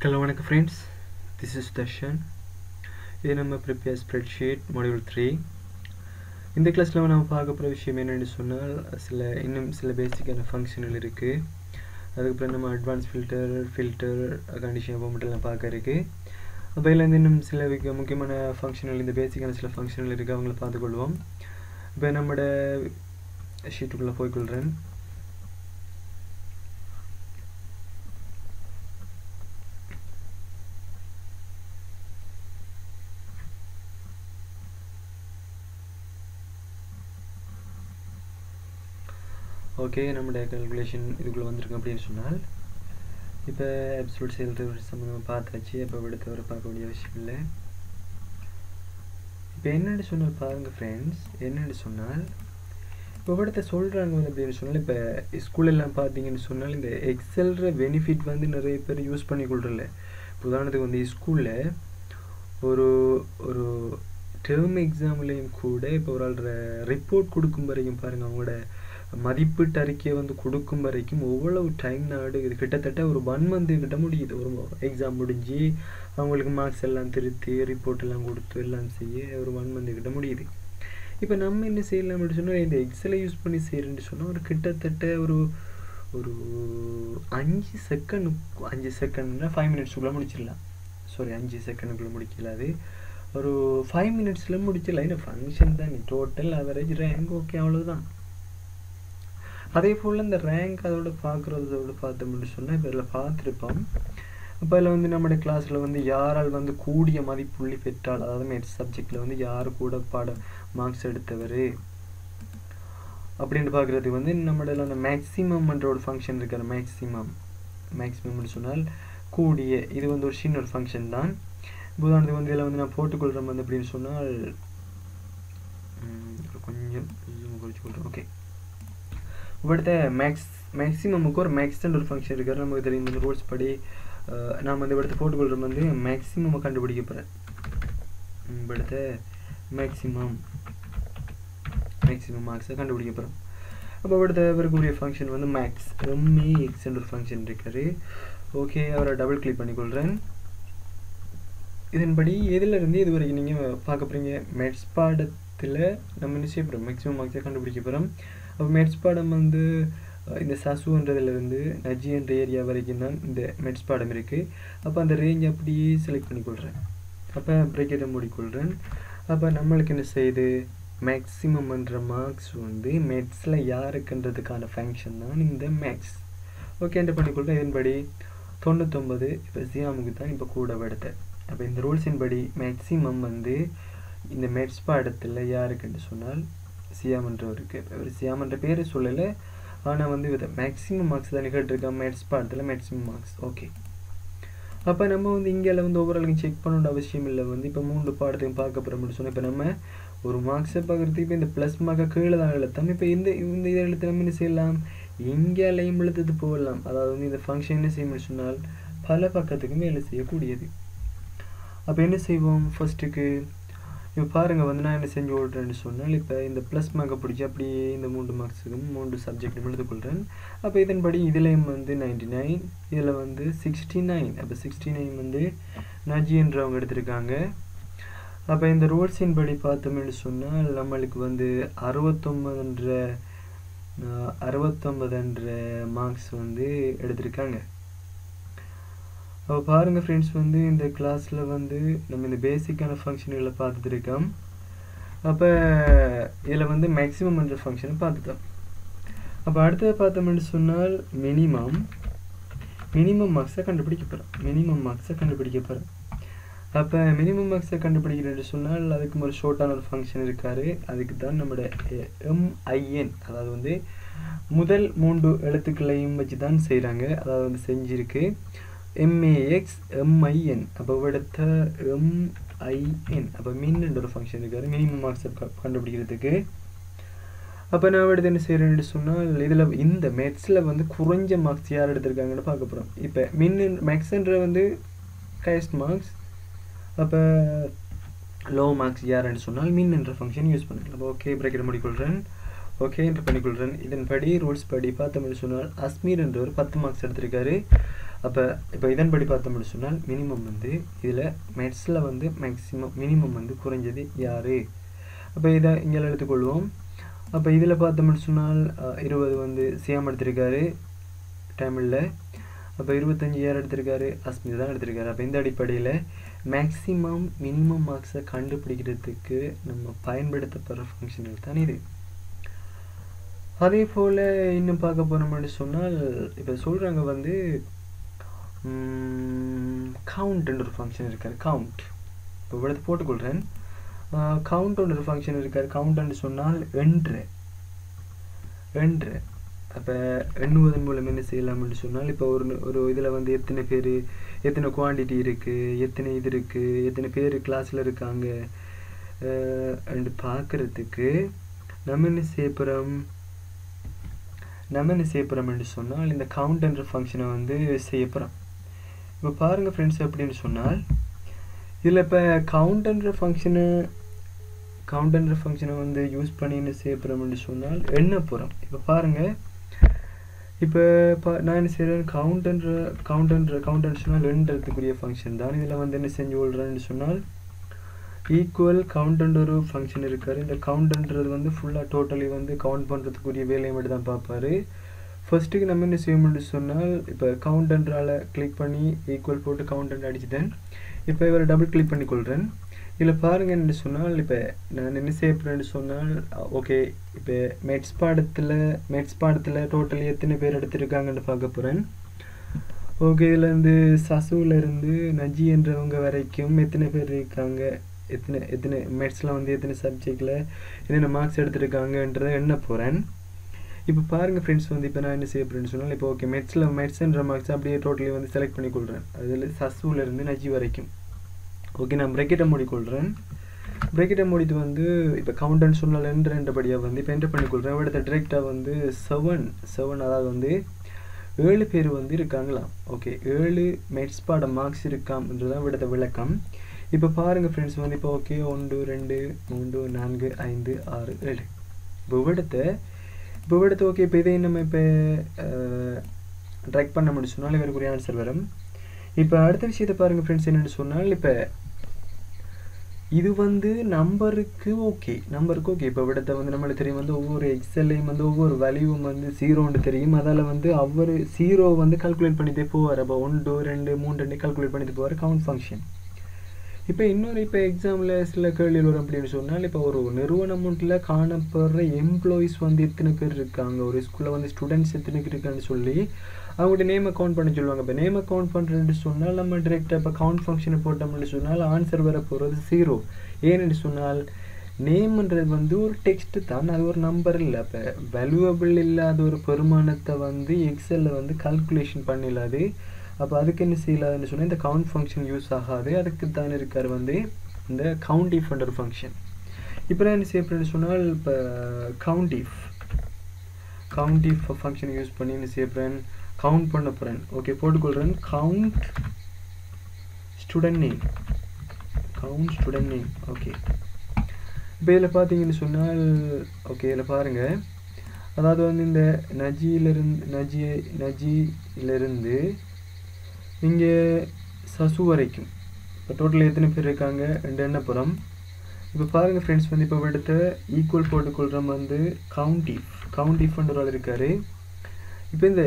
Hello friends, this is Darshan. This is prepare spreadsheet module 3. இந்த கிளாஸ்ல நாம பார்க்க போற விஷயம் என்னன்னு சொன்னால் சில பேசிக்கான ஃபங்க்ஷன்கள் இருக்கு. அதுக்கு அப்புறம் நம்ம அட்வான்ஸ் ஃபில்டர் கண்டிஷன் ஃபார்மட்லாம் பார்க்க இருக்கு. அப்ப இதுல இன்னும் சில முக்கியமான ஃபங்க்ஷன்கள் இந்த பேசிக்கான சில ஃபங்க்ஷன்கள் இருக்கு அவங்கள பார்த்துக்கொள்வோம். இப்போ நம்மட ஷீட்டுக்குள்ள போய்க்கொள்றேன். ஓகே நம்முடைய கால்குலேஷன் இதுக்குள்ள வந்திருக்கு அப்படின்னு சொன்னால் இப்போ அப்சல்யூட் சேல் சம்பந்தமாக பார்த்தாச்சு. அப்போ அடுத்து வர பார்க்க வேண்டிய விஷயம் இல்லை. இப்போ என்னென்னு சொன்னால் பாருங்கள் ஃப்ரெண்ட்ஸ், என்னென்னு சொன்னால் இப்போ அடுத்த சொல்கிறாங்க வந்து அப்படின்னு சொன்னால் இப்போ ஸ்கூலெல்லாம் பார்த்தீங்கன்னு சொன்னால் இந்த எக்ஸல்ற பெனிஃபிட் வந்து நிறைய பேர் யூஸ் பண்ணி கொள்றதில்ல. உதாரணத்துக்கு வந்து ஸ்கூலில் ஒரு ஒரு டேர்ம் எக்ஸாம்லேயும் கூட இப்போ ஒரு ஆள் ரிப்போர்ட் கொடுக்கும் வரைக்கும் பாருங்கள் அவங்களோட மதிப்பீட்டு அறிக்கையை வந்து கொடுக்கும் வரைக்கும் எவ்வளவு டைம் எடுக்குது. கிட்டத்தட்ட ஒரு 1 month கிட்ட முடியுது. ஒரு எக்ஸாம் முடிஞ்சு அவங்களுக்கு மார்க்ஸ் எல்லாம் திருத்தி ரிப்போர்ட் எல்லாம் கொடுத்து எல்லாம் செய்ய ஒரு 1 month கிட்ட முடியுது. இப்போ நம்ம என்ன செய்யலாம் அப்படின்னு சொன்னால் இந்த எக்ஸலை யூஸ் பண்ணி செய்யறேன்னு சொன்னால் ஒரு கிட்டத்தட்ட ஒரு 5 செகண்ட்னா 5 minutesக்குள்ளே முடிச்சிடலாம். சாரி 5 செகண்டுக்குள்ளே முடிக்கல, அது ஒரு 5 minutesல முடிச்சிடலாம். இந்த ஃபங்க்ஷன் தான் டோட்டல் ஆவரேஜ் ரேங்க் ஓகே அவ்வளோதான். அதே போல் இந்த ரேங்க் அதோட பார்த்தோம்னு சொன்னால் இப்போ இதில் பார்த்துருப்போம். இப்போ இதில் வந்து நம்முடைய கிளாஸில் வந்து யாரால் வந்து கூடிய மதிப்புள்ளி பெற்றால், அதாவது மேத்ஸ் சப்ஜெக்டில் வந்து யார் கூட மார்க்ஸ் எடுத்தவர் அப்படின்னு பார்க்குறதுக்கு வந்து நம்மளோட அந்த மேக்ஸிமம்ன்ற ஒரு ஃபங்க்ஷன் இருக்கிற மேக்ஸிமம்னு சொன்னால் கூடிய, இது வந்து ஒரு சின்ன ஒரு ஃபங்க்ஷன் தான். உதாரணத்துக்கு வந்து இதில் வந்து நான் போட்டுக்கொள்கிறேன் வந்து அப்படின்னு சொன்னால் கொஞ்சம் குறிச்சுக்கொள்கிறேன். ஓகே, அடுத்த மேக்ஸிமமுக்கு ஒரு மேக்ஸ்ன்னு ஒரு ஃபங்க்ஷன் இருக்கிற நமக்கு தெரியும். இந்த ரூல்ஸ் படி நாம் வந்து இடத்த போட்டுக்கொள்கிறோம் வந்து மேக்ஸிமம் கண்டுபிடிக்க போகிறேன். அடுத்த மேக்ஸிமம் மார்க்ஸை கண்டுபிடிக்க போகிறோம். அப்போ அடுத்த இருக்கக்கூடிய ஃபங்க்ஷன் வந்து மேக்ஸ் எம்ஏஎக்ஸ்ன்ற ஒரு ஃபங்க்ஷன் இருக்காரு. ஓகே, அவரை டபுள் கிளிக் பண்ணிக்கொள்கிறேன். இதன்படி எதிலிருந்து இது வரைக்கும் நீங்கள் பார்க்க போகிறீங்க மேத்ஸ் பாடத்தில் நம்ம என்ன செய்ய போகிறோம், மேக்ஸிமம் மார்க்ஸை கண்டுபிடிக்க போகிறோம். அப்போ மேத்ஸ் பாடம் வந்து இந்த சசுன்றதுலேருந்து நஜி என்ற ஏரியா வரைக்கும் தான் இந்த மேத்ஸ் பாடம் இருக்குது. அப்போ அந்த ரேஞ்ச் அப்படியே செலக்ட் பண்ணிக்கொள்கிறேன். அப்போ பிரேக்கெட்டை மூடிக்கொள்கிறேன். அப்போ நம்மளுக்கு என்ன செய்யுது, மேக்ஸிமம்ன்ற மார்க்ஸ் வந்து மேத்ஸில் யாருக்குன்றதுக்கான ஃபங்க்ஷன் தான் இந்த மேக்ஸ். ஓகே, என்டர் பண்ணிக்கொள்கிறேன். இதன்படி 99 இப்போ சியாமுக்கு தான் இப்போ கூட எடுத்தேன். அப்போ இந்த ரூல்ஸின் படி மேக்ஸிமம் வந்து இந்த மேத்ஸ் பாடத்தில் யாருக்குன்னு சொன்னால் சியாமன்றவருக்கு. அவர் சியாமன்ற பேர் சொல்லலை, ஆனால் வந்து இதை மேக்ஸிமம் மார்க்ஸ் தான் கேட்டிருக்கேன் மேத்ஸ் பாடத்தில் மேக்ஸிமம் மார்க்ஸ். ஓகே, அப்போ நம்ம வந்து இங்கே வந்து ஓவராலுக்கும் செக் பண்ணணுன்ற அவசியம் இல்லை. வந்து இப்போ 3 பாடத்தையும் பார்க்க போகிறோம்னு சொன்னால் இப்போ நம்ம ஒரு மார்க்ஸை பார்க்குறதுக்கு இப்போ இந்த ப்ளஸ் மார்க்கை கீழே தான் எழுத்தம். இப்போ இந்த இதை எழுத்து நம்ம என்ன செய்யலாம், இங்கே லைம் எழுத்துட்டு போகலாம். அதாவது வந்து இந்த ஃபங்க்ஷன் என்ன செய்யணும்னு சொன்னால் பல பக்கத்துக்கு மேலே செய்யக்கூடியது. அப்போ என்ன செய்வோம், ஃபஸ்ட்டுக்கு இப்போ பாருங்கள் வந்து நான் என்ன செஞ்சு ஓடுறேன்னு சொன்னால் இப்போ இந்த ப்ளஸ் மார்க்கை பிடிச்சி அப்படியே இந்த 3 மார்க்ஸுக்கும் 3 சப்ஜெக்டும் எடுத்துக்கொள்கிறேன். அப்போ இதன்படி இதுலேயும் வந்து 99, இதில் வந்து 69. அப்போ 69 வந்து நஜின்றவங்க எடுத்திருக்காங்க. அப்போ இந்த ரூல்ஸின் படி பார்த்தோம்னு சொன்னால் நம்மளுக்கு வந்து 69 மார்க்ஸ் வந்து எடுத்திருக்காங்க. அப்போ பாருங்கள் ஃப்ரெண்ட்ஸ், வந்து இந்த கிளாஸில் வந்து நம்ம இந்த பேசிக்கான ஃபங்க்ஷன்களை பார்த்துருக்கோம். அப்போ இதில் வந்து மேக்ஸிமம்ன்ற ஃபங்க்ஷனை பார்த்துட்டோம். அப்போ அடுத்தது பார்த்தோம்னு சொன்னால் மினிமம் மார்க்ஸை கண்டுபிடிக்க போகிறோம். அப்போ மினிமம் மார்க்ஸை கண்டுபிடிக்கிறேன்னு சொன்னால் அதுக்கு ஒரு ஷார்ட்டான ஒரு ஃபங்க்ஷன் இருக்காரு. அதுக்கு தான் நம்மளோட MIN, அதாவது வந்து முதல் 3 எழுத்துக்களையும் வச்சு தான் செய்கிறாங்க. அதாவது வந்து செஞ்சுருக்கு MAX MIN. அப்போ அடுத்த MIN, அப்போ மின்ன்ற ஒரு ஃபங்க்ஷன் இருக்காரு மினிமம் மார்க்ஸை கண்டுபிடிக்கிறதுக்கு. அப்போ நான் அடுத்து என்ன செய்கிறேன்னு சொன்னால் இதில் இந்த மேத்ஸில் வந்து குறைஞ்ச மார்க்ஸ் யார் எடுத்திருக்காங்கன்னு பார்க்க போகிறோம். இப்போ மேக்ஸ்ன்ற வந்து ஹையஸ்ட் மார்க்ஸ், அப்போ லோ மார்க்ஸ் யாருன்னு சொன்னால் மின்ன்ற ஃபங்க்ஷன் யூஸ் பண்ணிக்கலாம். அப்போ ஓகே, பிரேக்கெட் மூடிக்கொள்கிறேன். ஓகே, என்டர் பண்ணிக்கொள்கிறேன். இதன்படி ரூல்ஸ் படி பார்த்தோம்னு சொன்னால் அஸ்மீர் என்றவர் 10 மார்க்ஸ் எடுத்திருக்காரு. அப்போ இப்போ இதன்படி பார்த்தோம்னு சொன்னால் மினிமம் வந்து இதில் மேத்ஸில் வந்து மேக்ஸிமம் மினிமம் வந்து குறைஞ்சது யார்? அப்போ இதை இங்கே எடுத்துக்கொள்வோம். அப்போ இதில் பார்த்தோம்னு சொன்னால் 20 வந்து சியாம் எடுத்திருக்காரு தமிழில். அப்போ 25 யார் எடுத்திருக்காரு? அஸ்மிதா தான் எடுத்திருக்காரு. அப்போ இந்த அடிப்படையில் மேக்ஸிமம் மினிமம் மார்க்ஸை கண்டுபிடிக்கிறதுக்கு நம்ம பயன்படுத்தப்படுற ஃபங்க்ஷன்கள் தான் இது. அதே போல் இன்னும் பார்க்க போனோம்னு சொன்னால் இப்போ சொல்கிறாங்க வந்து கவுண்ட்ன்ற ஒரு ஃபங்க்ஷன் இருக்கார். கவுண்ட் இப்போ இவ்வளவு போட்டுக்கொள்கிறேன். கவுண்ட்ன்ற ஒரு ஃபங்க்ஷன் இருக்கார். கவுண்ட்னு சொன்னால் எண்று. அப்போ எண்ணுவதன் மூலம் என்ன செய்யலாம்னு சொன்னால் இப்போ ஒரு இதில் வந்து எத்தனை பேர், எத்தனை குவான்டிட்டி இருக்குது, எத்தனை இது இருக்குது, எத்தனை பேர் கிளாஸில் இருக்காங்க அண்டு பார்க்குறதுக்கு நம்ம என்ன செய்யப்படுறோம்னு சொன்னால் இந்த கவுண்ட்ன்ற ஃபங்க்ஷனை வந்து செய்யப்படுறோம். இப்போ பாருங்கள் ஃப்ரெண்ட்ஸ், எப்படின்னு சொன்னால் இதில் இப்போ கவுண்ட்ன்ற ஃபங்க்ஷனை வந்து யூஸ் பண்ணி என்ன செய்யப்படுறோம்னு சொன்னால் எண்ண போகிறோம். இப்போ பாருங்கள், இப்போ நான் என்ன செய்கிறேன், கவுண்ட்ன்னு சொன்னால் எண்ணுறதுக்குரிய ஃபங்க்ஷன் தான். இதில் வந்து என்ன செஞ்சு கொள்கிறேன்னு சொன்னால் ஈக்குவல் கவுண்ட்ன்ற ஒரு ஃபங்க்ஷன் இருக்கார். இந்த கவுண்ட்ன்றது வந்து ஃபுல்லாக டோட்டலி வந்து கவுண்ட் பண்ணுறதுக்குரிய வேலையை மட்டும் தான் பார்ப்பார். ஃபர்ஸ்ட்டுக்கு நம்ம என்ன செய்யணும்னு சொன்னால் இப்போ கவுண்ட்ன்றால் கிளிக் பண்ணி ஈக்குவல் போட்டு கவுண்ட் அடிச்சுட்டேன். இப்போ இவரை டபுள் கிளிக் பண்ணி கொள்கிறேன். இதில் பாருங்கள் என்ன சொன்னால் இப்போ நான் என்ன செய்யப்படுறேன்னு சொன்னால் ஓகே, இப்போ மேத்ஸ் பாடத்தில் டோட்டலி எத்தனை பேர் எடுத்திருக்காங்கன்னு பார்க்க போகிறேன். ஓகே, இதில் வந்து சசுவிலேருந்து நஜி என்றவங்க வரைக்கும் எத்தனை பேர் இருக்காங்க, எத்தனை மேத்ஸில் வந்து எத்தனை சப்ஜெக்டில் என்னென்ன மார்க்ஸ் எடுத்திருக்காங்கன்றதை எண்ண போகிறேன். இப்போ பாருங்கள் ஃப்ரெண்ட்ஸ், வந்து இப்போ நான் என்ன செய்யப்படுறேன்னு சொன்னால் இப்போ ஓகே மேத்ஸ்ன்ற மார்க்ஸ் அப்படியே டோட்டலி வந்து செலக்ட் பண்ணி கொள்கிறேன். அதில் சசுவிலேருந்து நஜி வரைக்கும். ஓகே, நான் ப்ரெக்கெட்டை மூடிக்கொள்கிறேன். ப்ரெக்கெட்டை மூடிட்டு வந்து இப்போ கவுண்ட்னு சொன்னால் ரெண்டபடியாக வந்து இப்போ என்டர் பண்ணிக்கொள்கிறேன். இடத்த டிரெக்டாக வந்து 7 அதாவது வந்து 7 பேர் வந்து இருக்காங்களாம். ஓகே, 7 மேத்ஸ் பாட மார்க்ஸ் இருக்காம்ன்றதான் விடத்த விளக்கம். இப்போ பாருங்கள் ஃப்ரெண்ட்ஸ், வந்து இப்போ ஓகே 1 2 3 4 5 6 7 இப்போ விடத்தை ஓகே. இப்போ இதை நம்ம இப்போ ட்ராக் பண்ண முடியும் சொன்னால் இவருக்குரிய ஆன்சர் வரும். இப்போ அடுத்த விஷயத்தை பாருங்கள் ஃப்ரெண்ட்ஸ், என்னென்னு சொன்னால் இப்போ இது வந்து நம்பருக்கு ஓகே. இப்போ விடத்தை வந்து நம்மளுக்கு தெரியும் வந்து ஒவ்வொரு எக்ஸல்லையும் வந்து ஒவ்வொரு வேல்யூவும் வந்து 0ன்னு தெரியும். அதால் வந்து அவர் 0 வந்து கால்குலேட் பண்ணிட்டே போவார். அப்போ 1 2 3 கால்குலேட் பண்ணிட்டு போவார் கவுண்ட் ஃபங்க்ஷன். இப்போ இப்போ எக்ஸாமில் சில கேள்விகள் வரும் அப்படின்னு சொன்னால் இப்போ ஒரு நிறுவனத்தில் காணப்படுற எம்ப்ளாயிஸ் வந்து எத்தனை பேர் இருக்காங்க, ஒரு ஸ்கூலில் வந்து ஸ்டூடெண்ட்ஸ் எத்தனை பேர் இருக்கான்னு சொல்லி அவங்கள்ட்ட நேம் அக்கௌண்ட் பண்ண சொல்லுவாங்க. இப்போ நேம் அக்கௌண்ட் பண்ணுறேன்னு சொன்னால் நம்ம டிரெக்டாக இப்போ கவுண்ட் ஃபங்க்ஷனை போட்டோம்னு சொன்னால் ஆன்சர் வர போகிறது 0. ஏன்னு சொன்னால் நேம்ன்றது வந்து ஒரு டெக்ஸ்ட்டு தான், அது ஒரு நம்பர் இல்லை. இப்போ வேல்யூவபிள் இல்லாத ஒரு பெருமானத்தை வந்து எக்ஸலில் வந்து கால்குலேஷன் பண்ணிடலாது. அப்போ அதுக்கு என்ன செய்யலாதுன்னு சொன்னால் இந்த கவுண்ட் ஃபங்க்ஷன் யூஸ் ஆகாது. அதுக்கு தான் இருக்கார் வந்து இந்த கவுண்ட் இஃப் என்ற ஃபங்க்ஷன். இப்போ நான் என்ன செய்யப்படுறேன்னு சொன்னால் இப்போ கவுண்ட் இஃப் ஃபங்க்ஷன் யூஸ் பண்ணி என்ன செய்யப்படுறேன், கவுண்ட் பண்ண போகிறேன். ஓகே, போட்டுக்கொள்கிறேன். Count student name. ஓகே, இப்போ இதில் பார்த்தீங்கன்னு சொன்னால் ஓகே இதில் பாருங்கள், அதாவது வந்து இந்த நஜியிலிருந்து இங்கே சசு வரைக்கும் இப்போ டோட்டல் எத்தனை பேர் இருக்காங்க எண்ணப்புறம். இப்போ பாருங்கள் ஃப்ரெண்ட்ஸ், வந்து இப்போ எடுத்த ஈக்குவல் போட்டுக்கொள்கிறோம் வந்து கவுண்ட் இஃப்ன்ற ஒரு ஆள் இருக்கார். இப்போ இந்த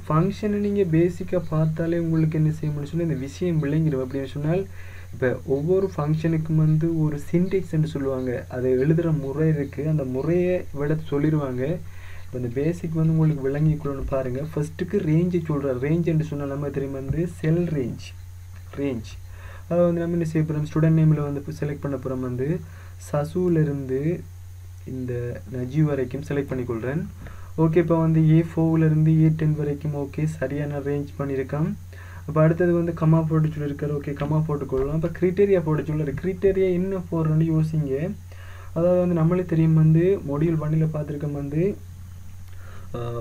ஃபங்க்ஷனை நீங்கள் பேசிக்காக பார்த்தாலே உங்களுக்கு என்ன செய்யணும்னு சொன்னால் இந்த விஷயம் விளங்கிடும். அப்படின்னு சொன்னால் இப்போ ஒவ்வொரு ஃபங்க்ஷனுக்கும் வந்து ஒரு சின்டெக்ஸ்ன்னு சொல்லுவாங்க, அதை எழுதுகிற முறை இருக்குது. அந்த முறையை விட சொல்லிடுவாங்க. இப்போ இந்த பேசிக் வந்து உங்களுக்கு விளங்கிக்கொள்ளணும்னு பாருங்கள். ஃபஸ்ட்டுக்கு ரேஞ்சை சொல்கிறார். ரேஞ்சுன்னு சொன்னால் நம்ம தெரியும் வந்து செல் ரேஞ்ச். அதை வந்து நம்ம என்ன செய்ய போகிறோம், ஸ்டூடெண்ட் நேமில் வந்து செலக்ட் பண்ண போகிறோம் வந்து சசுவிலேருந்து இந்த நஜி வரைக்கும் செலக்ட் பண்ணிக்கொள்கிறேன். ஓகே, இப்போ வந்து A4லேருந்து A10 வரைக்கும் ஓகே சரியான ரேஞ்ச் பண்ணியிருக்கான். அப்போ அடுத்தது வந்து கமா போட்டு சொல்லியிருக்காரு. ஓகே, கமா போட்டுக்கொள்ளலாம். இப்போ க்ரைட்டீரியா போட்டு சொல்லுறாரு. க்ரைட்டீரியா என்ன போடுறோன்னு யோசிங்க. அதாவது வந்து நம்மளே தெரியும் வந்து மொடியூல் 1ல் பார்த்துருக்கோம் வந்து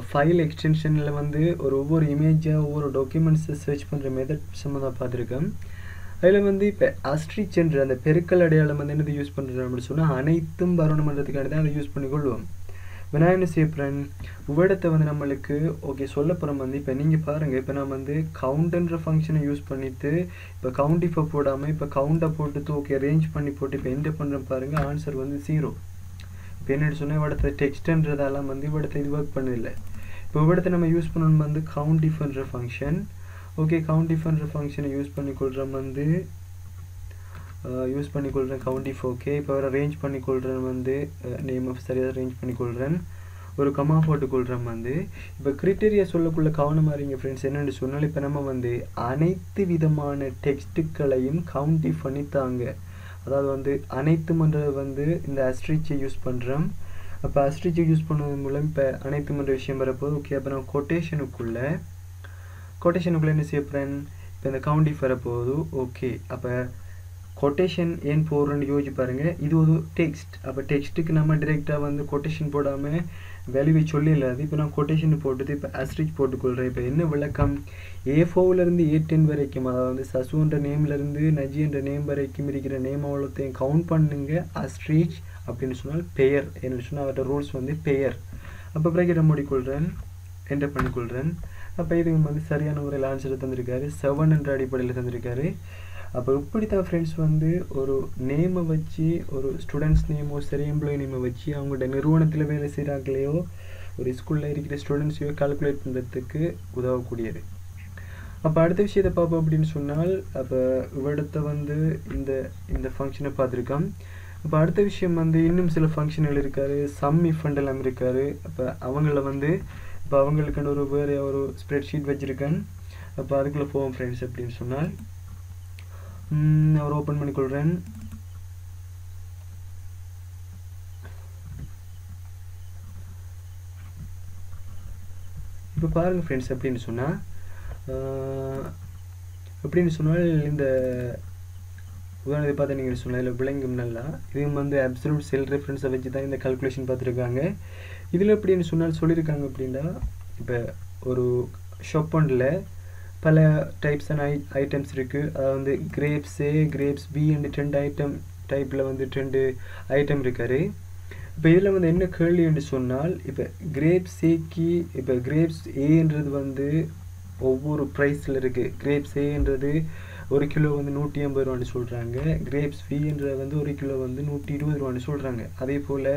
ஃபைல் எக்ஸ்டென்ஷனில் வந்து ஒவ்வொரு இமேஜாக ஒவ்வொரு டாக்குமெண்ட்ஸை சர்ச் பண்ணுற மெத்தட் சம்மந்தமாக பார்த்துருக்கேன். அதில் வந்து இப்போ அஸ்ட்ரிச் என்ற அந்த பெருக்கல் அடையாளம் வந்து என்னது யூஸ் பண்ணுறோம் அப்படின்னு சொன்னால் அனைத்தும் வரணுன்றதுக்காக தான் அதை யூஸ் பண்ணிக்கொள்வோம். இப்போ நான் என்ன செய்ய போகிறேன், இவ்விடத்தை வந்து நம்மளுக்கு ஓகே சொல்ல போகிறோம் வந்து இப்போ நீங்கள் பாருங்கள், இப்போ நான் வந்து கவுண்ட்ன்ற ஃபங்க்ஷனை யூஸ் பண்ணிவிட்டு இப்போ கவுண்ட் இப்போ போடாமல் இப்போ கவுண்டை போட்டுட்டு ஓகே ரேஞ்ச் பண்ணி போட்டு இப்போ என்ன பண்ணுறேன் பாருங்கள், ஆன்சர் வந்து 0. இப்போ என்னென்னு சொன்னால் இவ்விடத்தை டெக்ஸ்ட்ன்றதெல்லாம் வந்து இவ்விடத்தை இது ஒர்க் பண்ணதில்லை. இப்போ இவ்விடத்தை நம்ம யூஸ் பண்ணணும் வந்து கவுண்ட் இஃப்ன்ற ஃபங்க்ஷன். ஓகே கவுண்ட் இஃப்ன்ற ஃபங்க்ஷனை யூஸ் பண்ணிக்கொள்கிறோம் வந்து யூஸ் பண்ணிக்கொள்கிறேன் கவுண்ட் இஃப். ஓகே இப்போ வர ரேஞ்ச் பண்ணிக்கொள்கிறேன் வந்து நேம் ஆஃப் சரியாக ரேஞ்ச் பண்ணிக்கொள்கிறேன், ஒரு கமா போட்டுக்கொள்கிறேன் வந்து. இப்போ கிரிட்டேரியா சொல்லக்குள்ள கவனமாக இருங்க ஃப்ரெண்ட்ஸ். என்னென்னு சொன்னால் இப்போ நம்ம வந்து அனைத்து விதமான டெக்ஸ்ட்டுகளையும் கவுண்ட் இஃப் பண்ணித்தாங்க. அதாவது வந்து அனைத்துமன்றது வந்து இந்த அஸ்ட்ரிச்சை யூஸ் பண்ணுறோம். அப்போ அஸ்ட்ரிச்சை யூஸ் பண்ணுறது மூலம் இப்போ அனைத்துமன்ற விஷயம் வரப்போது. ஓகே அப்போ நான் கொட்டேஷனுக்குள்ளே என்ன செய்ய போகிறேன், இப்போ இந்த கவுண்ட் இஃப் வரப்போகுது. ஓகே அப்போ கொட்டேஷன் ஏன் போடுறேன்னு யோசிச்சு பாருங்கள். இது ஒரு டெக்ஸ்ட். அப்போ டெக்ஸ்ட்டுக்கு நம்ம டிரெக்டாக வந்து கொட்டேஷன் போடாமல் வேல்யூவை சொல்லிடலாது. இப்போ நான் கொட்டேஷன் போட்டுட்டு இப்போ அஸ்ட்ரிச் போட்டுக்கொள்கிறேன். இப்போ என்ன விளக்கம், A4லேருந்து A10 வரைக்கும், அதாவது வந்து சசுன்ற நேம்லேருந்து நஜி என்ற நேம் வரைக்கும் இருக்கிற நேம் அவ்வளோத்தையும் கவுண்ட் பண்ணுங்க அஸ்ட்ரிச் அப்படின்னு சொன்னால் பெயர். என்ன சொன்னால் அவரோட ரூல்ஸ் வந்து பெயர். அப்போ பிறகு மூடிக்கொள்கிறேன், என்டர் பண்ணிக்கொள்கிறேன். அப்போ இது வந்து சரியான முறையில் ஆன்சரை தந்திருக்காரு, 7 என்ற அடிப்படையில் தந்திருக்காரு. அப்போ இப்படி தான் ஃப்ரெண்ட்ஸ் வந்து ஒரு நேமை வச்சு ஒரு ஸ்டூடெண்ட்ஸ் நேமோ சரி எம்ப்ளாயி நேமை வச்சு அவங்களோட நிறுவனத்தில் வேலை செய்கிறாங்களையோ ஒரு ஸ்கூலில் இருக்கிற ஸ்டூடெண்ட்ஸையோ கால்குலேட் பண்ணுறதுக்கு உதவக்கூடியது. அப்போ அடுத்த விஷயத்தை பார்ப்போம் அப்படின்னு சொன்னால், அப்போ இவ்விடத்தை வந்து இந்த ஃபங்க்ஷனை பார்த்துருக்கோம். அப்போ அடுத்த விஷயம் வந்து இன்னும் சில ஃபங்க்ஷன்கள் இருக்காரு, சம் இஃபண்ட் எல்லாம் இருக்காரு. அப்போ அவங்கள வந்து இப்போ அவங்களுக்கான ஒரு வேறு ஒரு ஸ்ப்ரெட்ஷீட் வச்சுருக்கேன். அப்போ அதுக்குள்ளே போவோம் ஃப்ரெண்ட்ஸ். அப்படின்னு சொன்னால் அவர் ஓப்பன் பண்ணிக்கொள்கிறேன். இப்போ பாருங்கள் ஃப்ரெண்ட்ஸ், அப்படின்னு சொன்னால் இந்த உதாரணத்தை பார்த்து நீங்கள் சொன்னால் இதில் விளங்கும் நல்லா. இதுவும் வந்து அப்சல்யூட் செல் ரெஃபரன்ஸை வச்சு தான் இந்த கால்குலேஷன் பார்த்துருக்காங்க. இதில் எப்படின்னு சொன்னால் சொல்லியிருக்காங்க அப்படின்னா, இப்போ ஒரு ஷாப் ஒன்றில் பல டைப்ஸான ஐட்டம்ஸ் இருக்குது. அதாவது வந்து grapes A grapes B and 2 டைப்பில் வந்து 2 ஐட்டம் இருக்காரு. இப்போ இதில் வந்து என்ன கேள்வி என்று சொன்னால், இப்போ கிரேப்ஸ் ஏக்கு இப்போ கிரேப்ஸ் ஏன்றது வந்து ஒவ்வொரு ப்ரைஸில் இருக்குது. கிரேப்ஸ் ஏன்றது 1 கிலோ வந்து 180 ரூபான்னு சொல்கிறாங்க. கிரேப்ஸ் வீன்றது வந்து 1 கிலோ வந்து 120 ரூபான்னு சொல்கிறாங்க. அதே போல்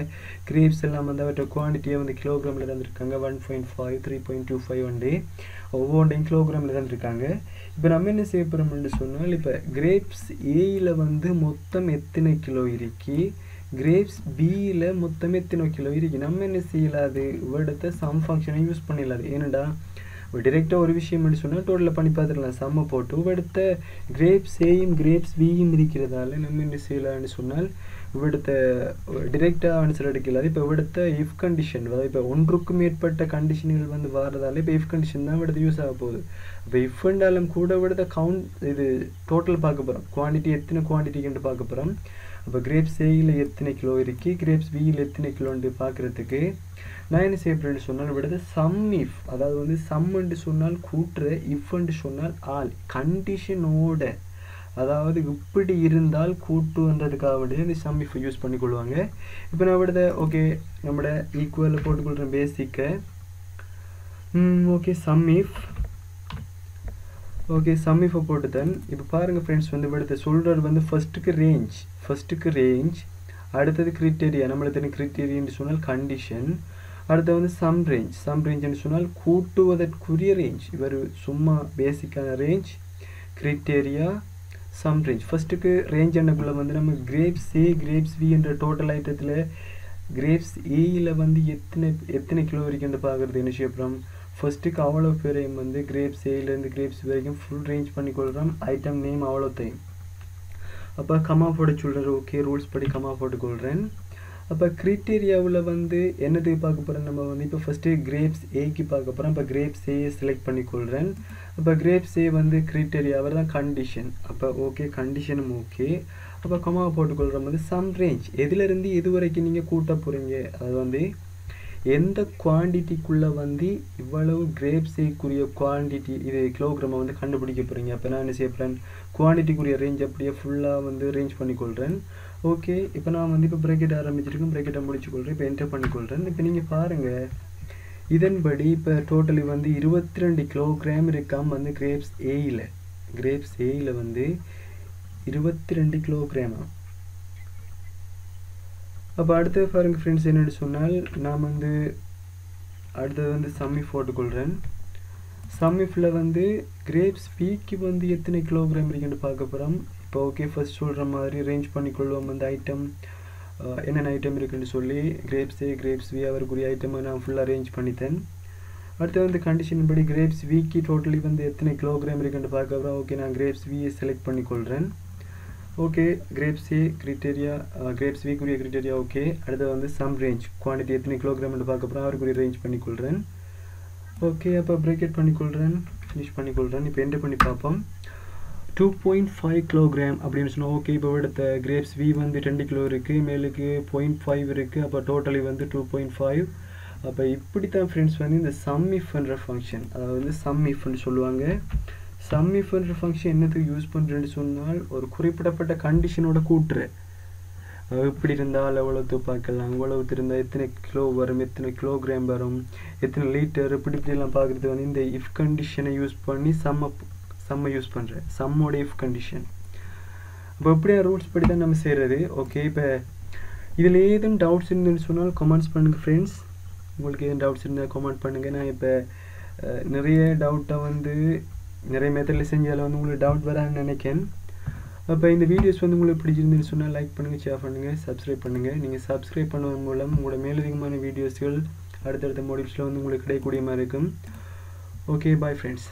கிரேப்ஸ் எல்லாம் வந்து அவற்றை குவான்டிட்டியை வந்து கிலோகிராமில் தந்துருக்காங்க. 1.5 3.25 ஒன்டே ஒவ்வொன்றையும் கிலோகிராமில் தந்துருக்காங்க. இப்போ நம்ம என்ன செய்ய போகிறோம்னு சொன்னால், இப்போ கிரேப்ஸ் ஏயில் வந்து மொத்தம் எத்தனை கிலோ இருக்கு, கிரேப்ஸ் பியில் மொத்தம் எத்தனை கிலோ இருக்குது. நம்ம என்ன செய்யலாது, இவ்விடத்தை சம் ஃபங்க்ஷனை யூஸ் பண்ணிடலாது. ஏன்னடா டிரெக்டாக ஒரு விஷயம் என்று சொன்னால் டோட்டலில் பண்ணி பார்த்துடலாம். சம்மை போட்டு இவ்விடத்த கிரேப்ஸ் ஏயும் கிரேப்ஸ் பியும் இருக்கிறதால நம்ம என்ன செய்யலாம்னு சொன்னால் இவ்விடத்தை டிரெக்டாக ஆன்சர் எடுக்கலாது. இப்போ இவ்விடத்த இஃப் கண்டிஷன், அதாவது இப்போ ஒன்றுக்கும் மேற்பட்ட கண்டிஷன்கள் வந்து வாரதால இப்போ இஃப் கண்டிஷன் தான் இவ்விடத்தை யூஸ் ஆக போகுது. இப்போ இஃப் என்றாலும் கூட இவ்விடத்தை கவுண்ட் இது டோட்டல் பார்க்க போகிறோம், குவான்டிட்டி எத்தனை குவான்டிட்டின்னு பார்க்க போகிறோம். அப்போ கிரேப்ஸ் ஏயில் எத்தனை கிலோ இருக்குது, கிரேப்ஸ் பியில் எத்தனை கிலோன்னு பார்க்குறதுக்கு நான் என்ன செய்ய போகிறேன்னு சொன்னால் விடுறது சம் இஃப், அதாவது வந்து சம்மென்று சொன்னால் கூட்டுற, இஃப்ன்னு சொன்னால் ஆல், கண்டிஷனோட, அதாவது இப்படி இருந்தால் கூட்டுன்றதுக்காக வேண்டிய இந்த சம் இஃப் யூஸ் பண்ணிக்கொள்வாங்க. இப்போ நான் விடுத ஓகே நம்மளோட ஈக்குவலில் போட்டுக்கொள்கிறேன் பேசிக்கை. ஓகே சம் இஃபை போட்டுதான். இப்போ பாருங்கள் ஃப்ரெண்ட்ஸ் வந்து விடுத சொல்கிறது வந்து ஃபஸ்ட்டுக்கு ரேஞ்ச், அடுத்தது கிரிட்டேரியா, நம்மளுக்கு கிரிட்டேரியான்னு சொன்னால் கண்டிஷன், அடுத்து வந்து சம் ரேஞ்சுன்னு சொன்னால் கூட்டுவதற்குரிய ரேஞ்ச். இவர் சும்மா பேசிக்கான ரேஞ்ச், கிரிட்டேரியா, சம் ரேஞ்ச். ஃபஸ்ட்டுக்கு ரேஞ்ச் என்னக்குள்ளே வந்து நம்ம கிரேப்ஸ் ஏ கிரேப்ஸ் வி என்ற டோட்டல் ஐட்டத்தில் கிரேப்ஸ் ஏயில் வந்து எத்தனை கிலோ வரைக்கும் பார்க்குறது என்ன செய்யப்படுறோம். ஃபஸ்ட்டுக்கு அவ்வளோ பேரையும் வந்து கிரேப்ஸ் ஏலேருந்து கிரேப்ஸ் வரைக்கும் ஃபுல் ரேஞ்ச் பண்ணிக்கொள்கிறோம். ஐட்டம் நேம் அவ்வளோத்தையும் அப்போ கமா போட சொல்கிறார். ஓகே ரூல்ஸ் படி கமா போட்டுக்கொள்கிறேன். அப்போ கிரிட்டேரியாவில் வந்து என்னது பார்க்க போகிறோம் நம்ம வந்து இப்போ ஃபஸ்ட்டு கிரேப்ஸ் ஏக்கு பார்க்க போகிறோம். இப்போ கிரேப்ஸ் ஏ செலக்ட் பண்ணிக்கொள்கிறேன். அப்போ கிரேப்ஸ் ஏ வந்து கிரிட்டேரியாவில் தான் கண்டிஷன். அப்போ ஓகே கண்டிஷனும் ஓகே. அப்போ கமா போட்டுக்கொள்கிறோம் வந்து சம் ரேஞ்ச், எதுலேருந்து எது வரைக்கும் நீங்கள் கூட்ட போகிறீங்க, அது வந்து எந்த குவான்டிட்டிக்குள்ளே வந்து இவ்வளவு கிரேப்ஸ் ஏக்குரிய குவான்டிட்டி இது கிலோகிராமை வந்து கண்டுபிடிக்க போகிறீங்க. அப்போ நான் என்ன செய்ய போகிறேன், குவான்டிட்டிக்குரிய ரேஞ்ச் அப்படியே ஃபுல்லாக வந்து ரேஞ்ச் பண்ணிக்கொள்கிறேன். ஓகே, இப்போ நான் வந்து இப்போ ப்ராக்கெட் ஆரம்பிச்சிருக்கேன். ப்ராக்கெட்டை முடிச்சுக்கொள்கிறேன். இப்போ என்டர் பண்ணிக்கொள்கிறேன். இப்போ நீங்கள் பாருங்கள், இதன்படி இப்போ டோட்டலி வந்து 22 கிலோகிராம் இருக்காம வந்து கிரேப்ஸ் ஏயில் வந்து 22 கிலோகிராமா. அப்போ அடுத்தது பாருங்கள் ஃப்ரெண்ட்ஸ், என்னென்னு சொன்னால் நான் வந்து அடுத்தது வந்து சம்மிஃப் போட்டுக்கொள்கிறேன். சம்மிஃபில் வந்து கிரேப்ஸ் வீக்கு வந்து எத்தனை கிலோகிராம் இருக்குன்னு பார்க்க போகிறோம். இப்போ ஓகே, ஃபர்ஸ்ட் சொல்கிற மாதிரி ரேஞ்ச் பண்ணிக்கொள்வோம் அந்த ஐட்டம் என்னென்ன ஐட்டம் இருக்குன்னு சொல்லி. கிரேப்ஸ் ஏ, கிரேப்ஸ் வி, அவருக்குரிய ஐட்டமை நான் ஃபுல்லாக அரேஞ்ச் பண்ணித்தேன். அடுத்து வந்து கண்டிஷன் படி கிரேப்ஸ் வீக்கு டோட்டலி வந்து எத்தனை கிலோகிராம் இருக்குன்னு பார்க்க போகிறோம். ஓகே, நான் கிரேப்ஸ் வியை செலக்ட் பண்ணிக்கொள்கிறேன். ஓகே, கிரேப்ஸ் ஏ கிரிட்டேரியா, கிரேப்ஸ் வீக்குரிய கிரிட்டேரியா. ஓகே, அடுத்து வந்து சம் ரேஞ்ச் குவான்டிட்டி எத்தனை கிலோகிராம்னு பார்க்க போகிறோம், அவருக்குரிய ரேஞ்ச் பண்ணிக்கொள்கிறேன். ஓகே, அப்போ ப்ரேக்கெட் பண்ணிக்கொள்கிறேன், ஃபினிஷ் பண்ணிக்கொள்கிறேன். இப்போ என்டர் பண்ணி பார்ப்போம். 2.5 கிலோகிராம் அப்படின்னு சொன்னால் ஓகே. இப்போ எடுத்த கிரேப்ஸ் வி வந்து 2 கிலோ இருக்குது, மேலுக்கு 0.5 இருக்குது. அப்போ டோட்டலி வந்து 2.5. அப்போ இப்படி தான் ஃப்ரெண்ட்ஸ் வந்து இந்த சம்மிஃப்ன்ற ஃபங்க்ஷன், அதாவது வந்து சம்மிஃப்னு சொல்லுவாங்க. சம்மிஃப்ன்ற ஃபங்க்ஷன் என்னத்துக்கு யூஸ் பண்ணுறேன்னு சொன்னால், ஒரு குறிப்பிடப்பட்ட கண்டிஷனோட கூட்டுற, இப்படி இருந்தால் எவ்வளோத்து பார்க்கலாம், இவ்வளவு இருந்தால் எத்தனை கிலோ வரும், எத்தனை கிலோகிராம் வரும், எத்தனை லிட்டர், இப்படிலாம் பார்க்குறது வந்து இந்த இஃப் கண்டிஷனை யூஸ் பண்ணி சம்மை யூஸ் பண்ணுறேன், சம்மோட இஃப் கண்டிஷன். இப்போ இப்படியா ரூல்ஸ் படி தான் நம்ம செய்கிறது. ஓகே, இப்போ இதில் ஏதும் டவுட்ஸ் இருந்துன்னு சொன்னால் கமெண்ட்ஸ் பண்ணுங்கள் ஃப்ரெண்ட்ஸ். உங்களுக்கு எதுவும் டவுட்ஸ் இருந்தால் கமெண்ட் பண்ணுங்கள். நான் இப்போ நிறைய டவுட்டை வந்து நிறைய மெத்தடில் செஞ்சாலும் வந்து உங்களுக்கு டவுட் வரான்னு நினைக்கிறேன். அப்போ இந்த வீடியோஸ் வந்து உங்களுக்கு பிடிச்சிருந்துன்னு சொன்னால் லைக் பண்ணுங்கள், ஷேர் பண்ணுங்கள், சப்ஸ்கிரைப் பண்ணுங்கள். நீங்கள் சப்ஸ்கிரைப் பண்ணுவதன் மூலம் உங்களோட மேலதிகமான வீடியோஸ்கள் அடுத்தடுத்த மோடிவ்ஸில் வந்து உங்களுக்கு கிடைக்கக்கூடிய மாதிரி இருக்கும். Okay, bye friends.